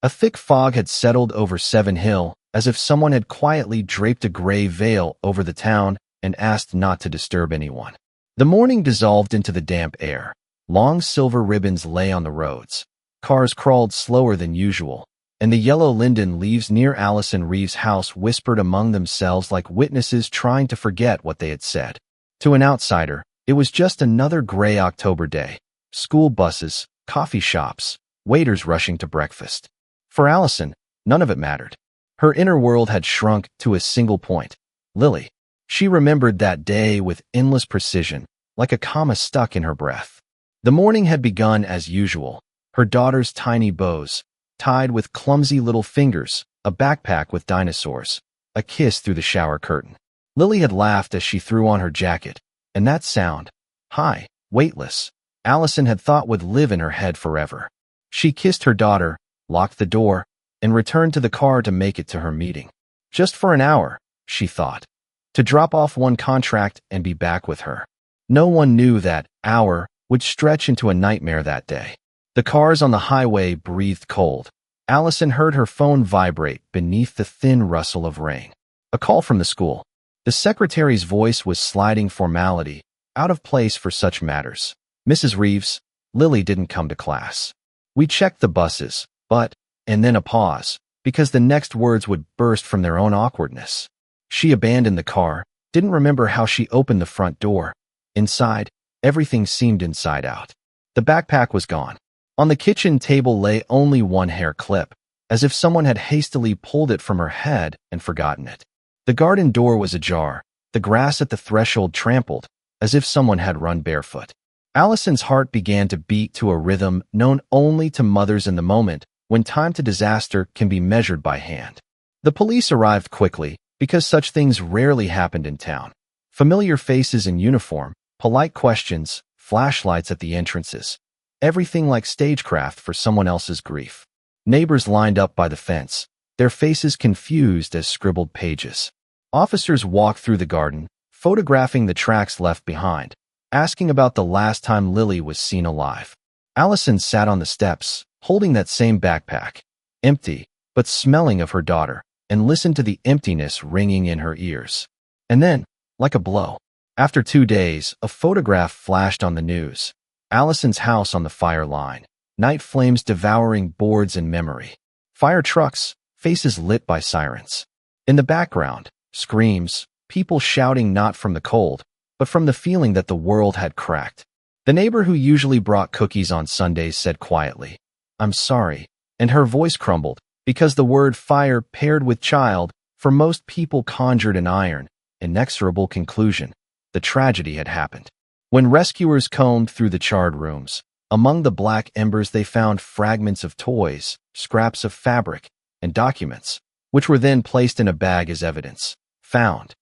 A thick fog had settled over Seven Hill, as if someone had quietly draped a gray veil over the town and asked not to disturb anyone. The morning dissolved into the damp air. Long silver ribbons lay on the roads. Cars crawled slower than usual, and the yellow linden leaves near Allison Reeves' house whispered among themselves like witnesses trying to forget what they had said. To an outsider, it was just another gray October day. School buses, coffee shops, waiters rushing to breakfast. For Allison, none of it mattered. Her inner world had shrunk to a single point: Lily. She remembered that day with endless precision, like a comma stuck in her breath. The morning had begun as usual. Her daughter's tiny bows, tied with clumsy little fingers, a backpack with dinosaurs, a kiss through the shower curtain. Lily had laughed as she threw on her jacket, and that sound, high, weightless, Allison had thought would live in her head forever. She kissed her daughter, locked the door, and returned to the car to make it to her meeting. Just for an hour, she thought, to drop off one contract and be back with her. No one knew that hour would stretch into a nightmare that day. The cars on the highway breathed cold. Allison heard her phone vibrate beneath the thin rustle of rain. A call from the school. The secretary's voice was sliding formality, out of place for such matters. Mrs. Reeves, Lily didn't come to class. We checked the buses, but, and then a pause, because the next words would burst from their own awkwardness. She abandoned the car, didn't remember how she opened the front door. Inside, everything seemed inside out. The backpack was gone. On the kitchen table lay only one hair clip, as if someone had hastily pulled it from her head and forgotten it. The garden door was ajar, the grass at the threshold trampled, as if someone had run barefoot. Allison's heart began to beat to a rhythm known only to mothers in the moment, when time to disaster can be measured by hand. The police arrived quickly, because such things rarely happened in town. Familiar faces in uniform, polite questions, flashlights at the entrances. Everything like stagecraft for someone else's grief. Neighbors lined up by the fence, their faces confused as scribbled pages. Officers walked through the garden, photographing the tracks left behind, asking about the last time Lily was seen alive. Allison sat on the steps, holding that same backpack, empty, but smelling of her daughter, and listened to the emptiness ringing in her ears. And then, like a blow, after 2 days, a photograph flashed on the news. Allison's house on the fire line, night flames devouring boards and memory. Fire trucks, faces lit by sirens. In the background, screams, people shouting not from the cold, but from the feeling that the world had cracked. The neighbor who usually brought cookies on Sundays said quietly, "I'm sorry," and her voice crumbled, because the word fire paired with child, for most people conjured an iron, inexorable conclusion. The tragedy had happened. When rescuers combed through the charred rooms, among the black embers they found fragments of toys, scraps of fabric, and documents, which were then placed in a bag as evidence. Found.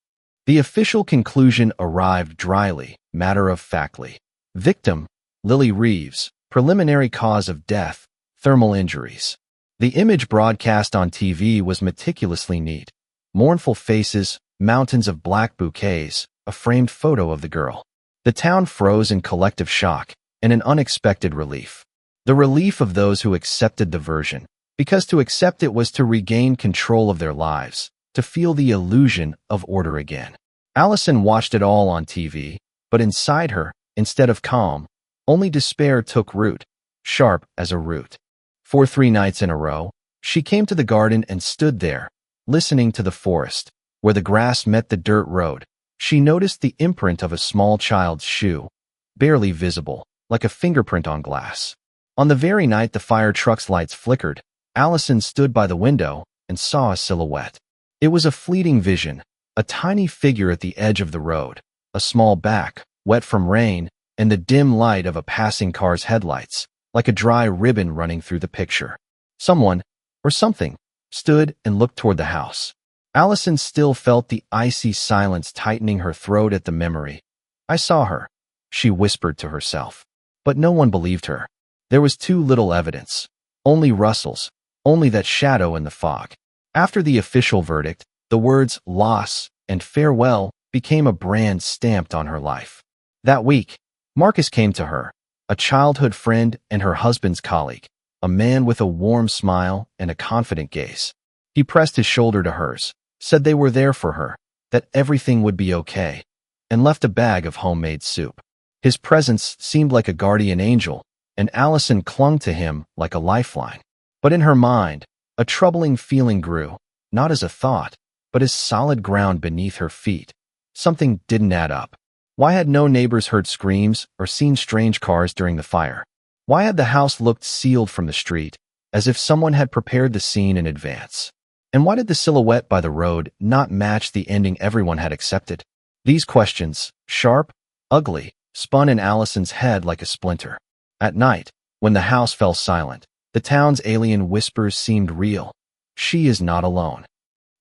The official conclusion arrived dryly, matter-of-factly. Victim, Lily Reeves. Preliminary cause of death, thermal injuries. The image broadcast on TV was meticulously neat. Mournful faces, mountains of black bouquets, a framed photo of the girl. The town froze in collective shock and an unexpected relief. The relief of those who accepted the version, because to accept it was to regain control of their lives, to feel the illusion of order again. Allison watched it all on TV, but inside her, instead of calm, only despair took root, sharp as a root. For 3 nights in a row, she came to the garden and stood there, listening to the forest, where the grass met the dirt road. She noticed the imprint of a small child's shoe, barely visible, like a fingerprint on glass. On the very night the fire truck's lights flickered, Allison stood by the window and saw a silhouette. It was a fleeting vision, a tiny figure at the edge of the road, a small back, wet from rain, and the dim light of a passing car's headlights, like a dry ribbon running through the picture. Someone, or something, stood and looked toward the house. Allison still felt the icy silence tightening her throat at the memory. "I saw her," she whispered to herself. But no one believed her. There was too little evidence. Only rustles, only that shadow in the fog. After the official verdict, the words loss and farewell became a brand stamped on her life. That week, Marcus came to her, a childhood friend and her husband's colleague. a man with a warm smile and a confident gaze. He pressed his shoulder to hers, said they were there for her, that everything would be okay, and left a bag of homemade soup. His presence seemed like a guardian angel, and Allison clung to him like a lifeline. But in her mind, a troubling feeling grew, not as a thought, but as solid ground beneath her feet. Something didn't add up. Why had no neighbors heard screams or seen strange cars during the fire? Why had the house looked sealed from the street, as if someone had prepared the scene in advance? And why did the silhouette by the road not match the ending everyone had accepted? These questions, sharp, ugly, spun in Allison's head like a splinter. At night, when the house fell silent, the town's alien whispers seemed real. She is not alone.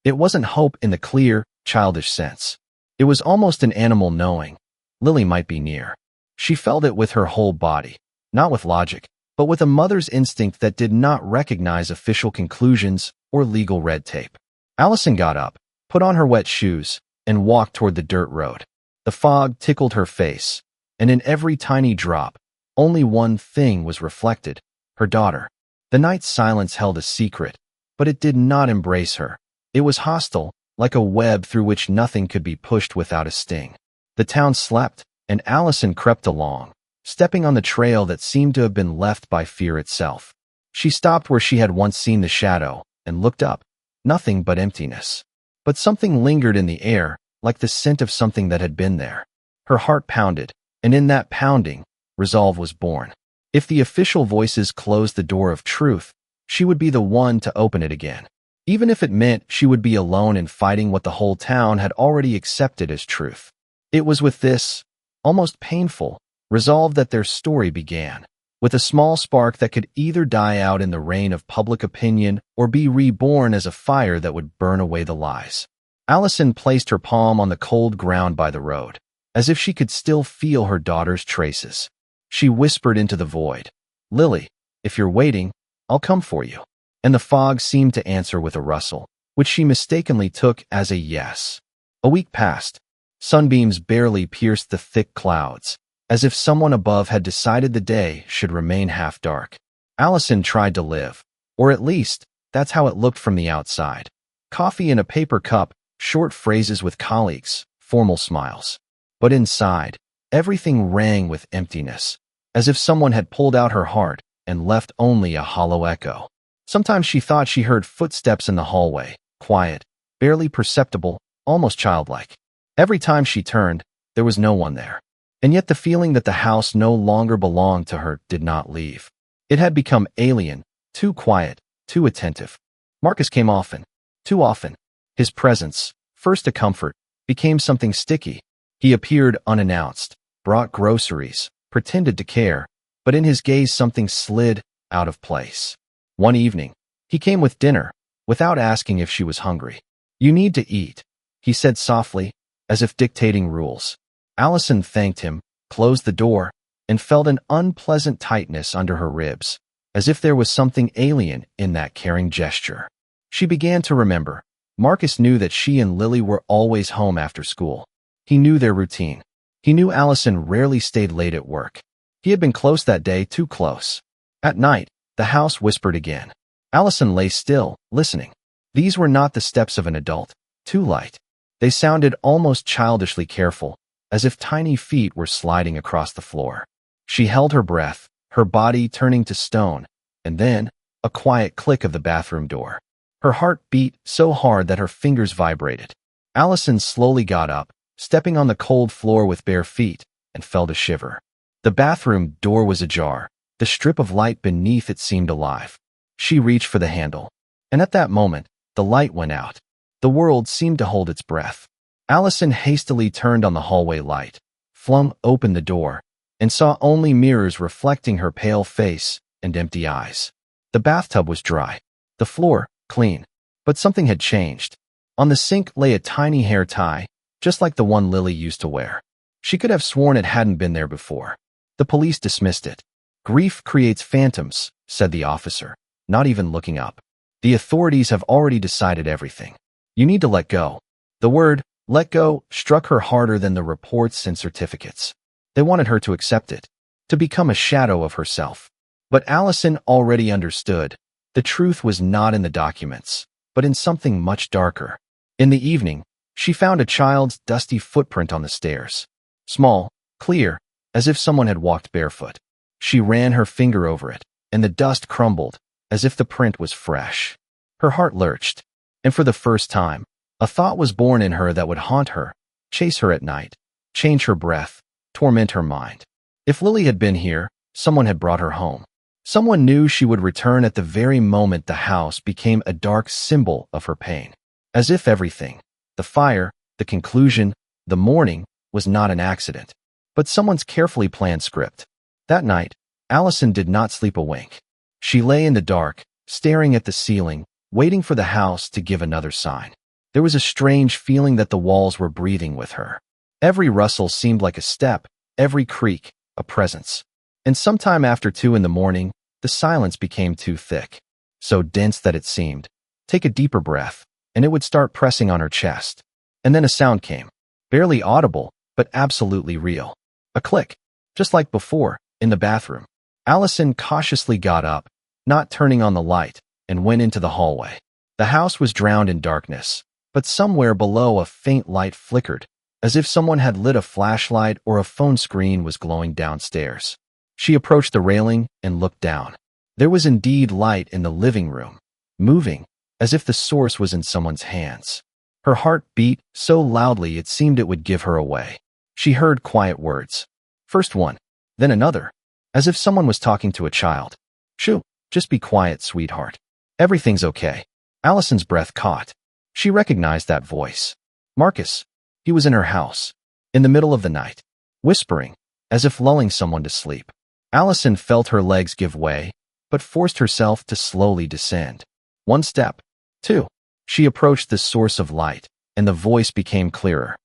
It wasn't hope in the clear, childish sense. It was almost an animal knowing. Lily might be near. She felt it with her whole body, not with logic, but with a mother's instinct that did not recognize official conclusions or legal red tape. Allison got up, put on her wet shoes, and walked toward the dirt road. The fog tickled her face, and in every tiny drop, only one thing was reflected: her daughter. The night's silence held a secret, but it did not embrace her. It was hostile, like a web through which nothing could be pushed without a sting. The town slept, and Allison crept along, stepping on the trail that seemed to have been left by fear itself. She stopped where she had once seen the shadow, and looked up. Nothing but emptiness. But something lingered in the air, like the scent of something that had been there. Her heart pounded, and in that pounding, resolve was born. If the official voices closed the door of truth, she would be the one to open it again. Even if it meant she would be alone in fighting what the whole town had already accepted as truth. It was with this, almost painful, resolve that their story began, with a small spark that could either die out in the rain of public opinion or be reborn as a fire that would burn away the lies. Allison placed her palm on the cold ground by the road, as if she could still feel her daughter's traces. She whispered into the void, "Lily, if you're waiting, I'll come for you." And the fog seemed to answer with a rustle, which she mistakenly took as a yes. A week passed. Sunbeams barely pierced the thick clouds, as if someone above had decided the day should remain half dark. Allison tried to live, or at least, that's how it looked from the outside. Coffee in a paper cup, short phrases with colleagues, formal smiles. But inside, everything rang with emptiness, as if someone had pulled out her heart and left only a hollow echo. Sometimes she thought she heard footsteps in the hallway, quiet, barely perceptible, almost childlike. Every time she turned, there was no one there. And yet the feeling that the house no longer belonged to her did not leave. It had become alien, too quiet, too attentive. Marcus came often, too often. His presence, first a comfort, became something sticky. He appeared unannounced, brought groceries, pretended to care, but in his gaze something slid out of place. One evening, he came with dinner, without asking if she was hungry. "You need to eat," he said softly, as if dictating rules. Allison thanked him, closed the door, and felt an unpleasant tightness under her ribs, as if there was something alien in that caring gesture. She began to remember. Marcus knew that she and Lily were always home after school. He knew their routine. He knew Allison rarely stayed late at work. He had been close that day, too close. At night, the house whispered again. Allison lay still, listening. These were not the steps of an adult, too light. They sounded almost childishly careful, as if tiny feet were sliding across the floor. She held her breath, her body turning to stone, and then, a quiet click of the bathroom door. Her heart beat so hard that her fingers vibrated. Allison slowly got up, stepping on the cold floor with bare feet, and felt a shiver. The bathroom door was ajar. The strip of light beneath it seemed alive. She reached for the handle, and at that moment, the light went out. The world seemed to hold its breath. Allison hastily turned on the hallway light, flung open the door, and saw only mirrors reflecting her pale face and empty eyes. The bathtub was dry, the floor clean, but something had changed. On the sink lay a tiny hair tie, just like the one Lily used to wear. She could have sworn it hadn't been there before. The police dismissed it. "Grief creates phantoms," said the officer, not even looking up. "The authorities have already decided everything. You need to let go." The word, "let go," struck her harder than the reports and certificates. They wanted her to accept it, to become a shadow of herself. But Allison already understood. The truth was not in the documents, but in something much darker. In the evening, she found a child's dusty footprint on the stairs. Small, clear, as if someone had walked barefoot. She ran her finger over it, and the dust crumbled, as if the print was fresh. Her heart lurched, and for the first time, a thought was born in her that would haunt her, chase her at night, change her breath, torment her mind. If Lily had been here, someone had brought her home. Someone knew she would return at the very moment the house became a dark symbol of her pain. As if everything, the fire, the conclusion, the mourning, was not an accident, but someone's carefully planned script. That night, Allison did not sleep a wink. She lay in the dark, staring at the ceiling, waiting for the house to give another sign. There was a strange feeling that the walls were breathing with her. Every rustle seemed like a step, every creak, a presence. And sometime after 2 in the morning, the silence became too thick, so dense that it seemed. Take a deeper breath, and it would start pressing on her chest. And then a sound came, barely audible, but absolutely real. A click, just like before, in the bathroom. Allison cautiously got up, not turning on the light, and went into the hallway. The house was drowned in darkness, but somewhere below a faint light flickered, as if someone had lit a flashlight or a phone screen was glowing downstairs. She approached the railing and looked down. There was indeed light in the living room, moving, as if the source was in someone's hands. Her heart beat so loudly it seemed it would give her away. She heard quiet words. First one, then another, as if someone was talking to a child. Shoo, just be quiet, sweetheart. Everything's okay. Allison's breath caught. She recognized that voice. Marcus. He was in her house, in the middle of the night, whispering, as if lulling someone to sleep. Allison felt her legs give way, but forced herself to slowly descend. 1 step. 2. She approached the source of light, and the voice became clearer.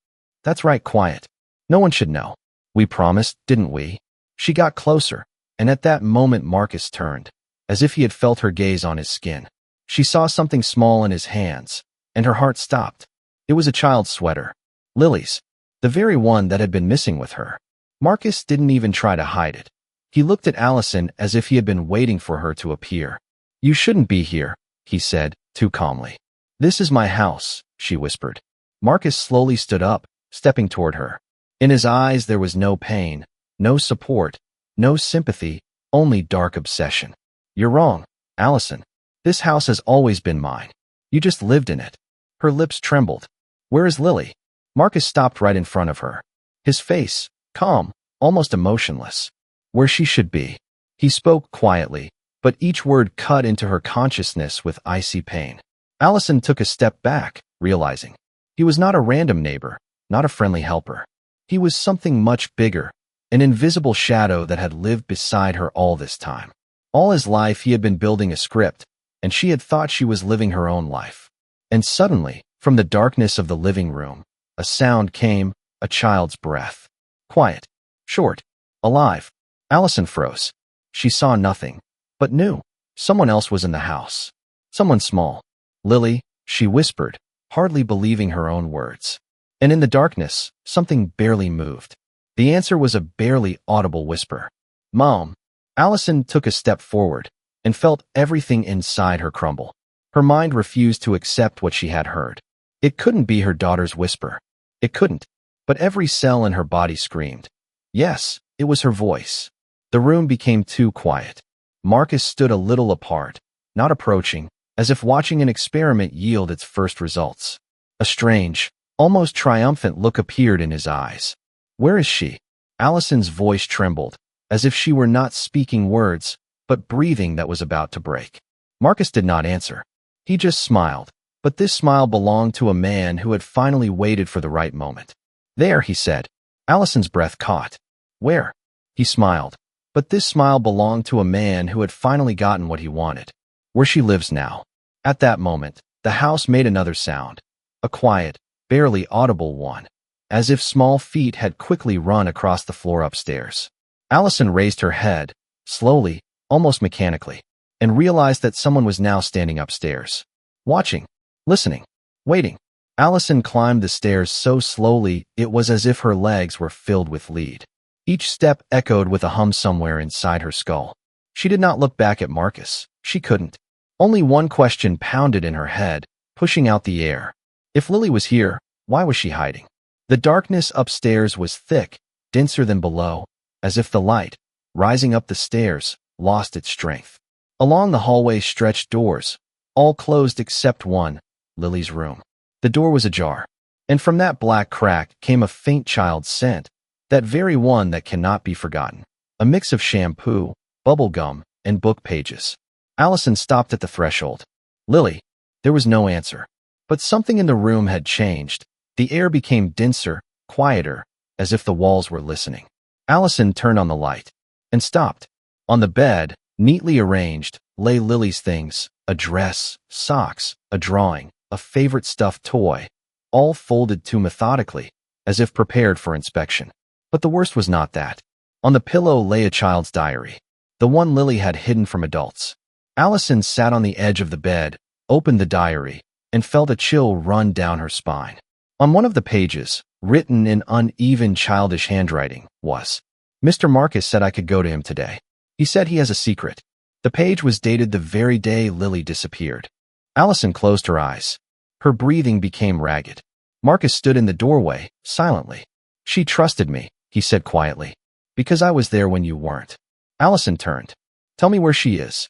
That's right, quiet. No one should know. We promised, didn't we? She got closer, and at that moment Marcus turned, as if he had felt her gaze on his skin. She saw something small in his hands, and her heart stopped. It was a child's sweater. Lily's, the very one that had been missing with her. Marcus didn't even try to hide it. He looked at Allison as if he had been waiting for her to appear. You shouldn't be here, he said, too calmly. This is my house, she whispered. Marcus slowly stood up, stepping toward her. In his eyes there was no pain, no support, no sympathy, only dark obsession. You're wrong, Allison. This house has always been mine. You just lived in it. Her lips trembled. Where is Lily? Marcus stopped right in front of her. His face, calm, almost emotionless. Where she should be. He spoke quietly, but each word cut into her consciousness with icy pain. Allison took a step back, realizing. He was not a random neighbor, not a friendly helper. He was something much bigger, an invisible shadow that had lived beside her all this time. All his life he had been building a script, and she had thought she was living her own life. And suddenly, from the darkness of the living room, a sound came, a child's breath. Quiet, short, alive. Allison froze. She saw nothing, but knew. Someone else was in the house. Someone small. Lily, she whispered, hardly believing her own words. And in the darkness, something barely moved. The answer was a barely audible whisper. Mom. Allison took a step forward and felt everything inside her crumble. Her mind refused to accept what she had heard. It couldn't be her daughter's whisper. It couldn't. But every cell in her body screamed. Yes, it was her voice. The room became too quiet. Marcus stood a little apart, not approaching, as if watching an experiment yield its first results. A strange, almost triumphant look appeared in his eyes. Where is she? Allison's voice trembled, as if she were not speaking words, but breathing that was about to break. Marcus did not answer. He just smiled, but this smile belonged to a man who had finally waited for the right moment. There, he said. Allison's breath caught. Where? He smiled, but this smile belonged to a man who had finally gotten what he wanted. Where she lives now. At that moment, the house made another sound, a quiet, barely audible one, as if small feet had quickly run across the floor upstairs. Allison raised her head, slowly, almost mechanically, and realized that someone was now standing upstairs. Watching, listening, waiting. Allison climbed the stairs so slowly it was as if her legs were filled with lead. Each step echoed with a hum somewhere inside her skull. She did not look back at Marcus. She couldn't. Only one question pounded in her head, pushing out the air. If Lily was here, why was she hiding? The darkness upstairs was thick, denser than below, as if the light, rising up the stairs, lost its strength. Along the hallway stretched doors, all closed except one, Lily's room. The door was ajar, and from that black crack came a faint child's scent, that very one that cannot be forgotten. A mix of shampoo, bubble gum, and book pages. Allison stopped at the threshold. Lily. There was no answer. But something in the room had changed. The air became denser, quieter, as if the walls were listening. Allison turned on the light and stopped. On the bed, neatly arranged, lay Lily's things, a dress, socks, a drawing, a favorite stuffed toy, all folded too methodically, as if prepared for inspection. But the worst was not that. On the pillow lay a child's diary, the one Lily had hidden from adults. Allison sat on the edge of the bed, opened the diary, and felt a chill run down her spine. On one of the pages, written in uneven childish handwriting, was, "Mr. Marcus said I could go to him today. He said he has a secret." The page was dated the very day Lily disappeared. Allison closed her eyes. Her breathing became ragged. Marcus stood in the doorway, silently. "She trusted me," he said quietly, "because I was there when you weren't." Allison turned. "Tell me where she is."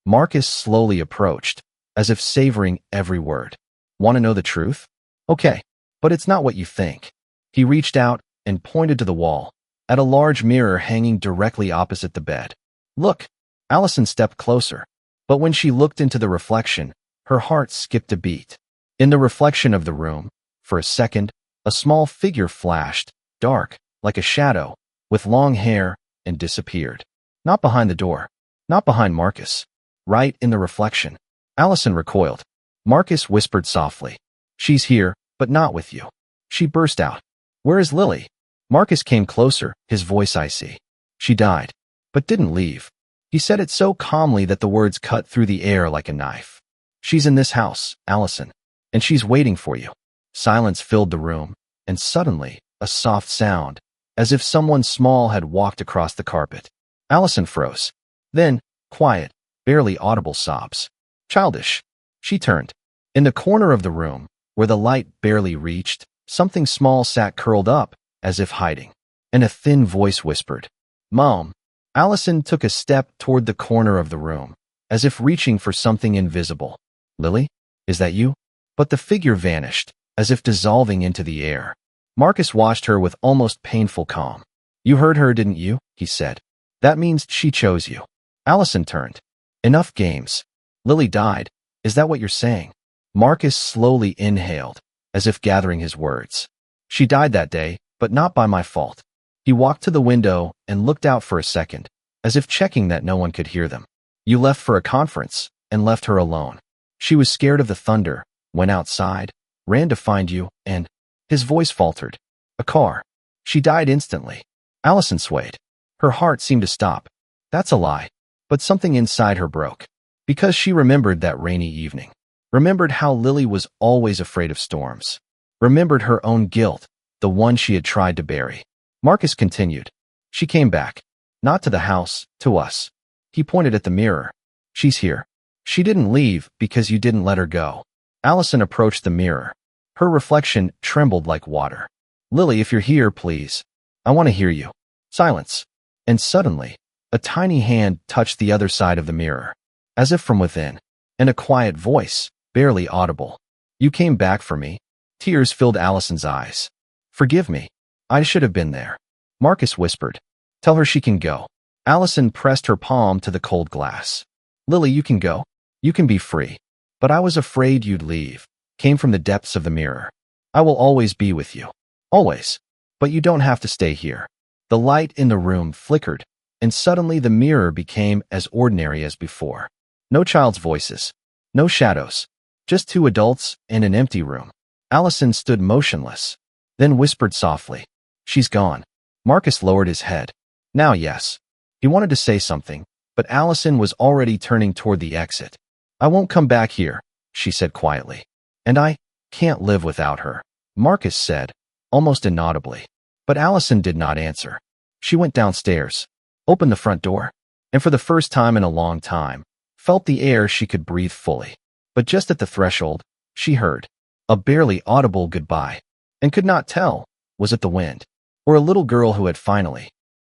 Marcus slowly approached, as if savoring every word. "Want to know the truth? Okay, but it's not what you think." He reached out and pointed to the wall, at a large mirror hanging directly opposite the bed. "Look." Allison stepped closer, but when she looked into the reflection, her heart skipped a beat. In the reflection of the room, for a second, a small figure flashed, dark, like a shadow, with long hair, and disappeared. Not behind the door, not behind Marcus. Right in the reflection. Allison recoiled. Marcus whispered softly, "She's here, but not with you." She burst out, "Where is Lily?" Marcus came closer, his voice icy. "She died, but didn't leave." He said it so calmly that the words cut through the air like a knife. "She's in this house, Allison, and she's waiting for you." Silence filled the room, and suddenly, a soft sound, as if someone small had walked across the carpet. Allison froze. Then, quiet, barely audible sobs. Childish. She turned. In the corner of the room, where the light barely reached, something small sat curled up, as if hiding, and a thin voice whispered, "Mom." Allison took a step toward the corner of the room, as if reaching for something invisible. "Lily? Is that you?" But the figure vanished, as if dissolving into the air. Marcus watched her with almost painful calm. "You heard her, didn't you?" he said. "That means she chose you." Allison turned. "Enough games. Lily died. Is that what you're saying?" Marcus slowly inhaled, as if gathering his words. "She died that day, but not by my fault." He walked to the window and looked out for a second, as if checking that no one could hear them. "You left for a conference and left her alone. She was scared of the thunder, went outside, ran to find you, and..." His voice faltered. "A car. She died instantly." Allison swayed. Her heart seemed to stop. That's a lie. But something inside her broke. Because she remembered that rainy evening. Remembered how Lily was always afraid of storms. Remembered her own guilt, the one she had tried to bury. Marcus continued. "She came back. Not to the house, to us." He pointed at the mirror. "She's here. She didn't leave because you didn't let her go." Allison approached the mirror. Her reflection trembled like water. "Lily, if you're here, please. I want to hear you." Silence. And suddenly, a tiny hand touched the other side of the mirror, as if from within, and a quiet voice, barely audible. "You came back for me." Tears filled Allison's eyes. "Forgive me. I should have been there." Marcus whispered, "Tell her she can go." Allison pressed her palm to the cold glass. "Lily, you can go. You can be free. But I was afraid you'd leave," came from the depths of the mirror. "I will always be with you. Always. But you don't have to stay here." The light in the room flickered, and suddenly the mirror became as ordinary as before. No child's voices. No shadows. Just two adults and an empty room. Allison stood motionless, then whispered softly, "She's gone." Marcus lowered his head. Now yes. He wanted to say something, but Allison was already turning toward the exit. "I won't come back here," she said quietly. "And I can't live without her," Marcus said, almost inaudibly. But Allison did not answer. She went downstairs, opened the front door, and for the first time in a long time, felt the air she could breathe fully. But just at the threshold, she heard a barely audible goodbye, and could not tell, was it the wind, or a little girl who had finally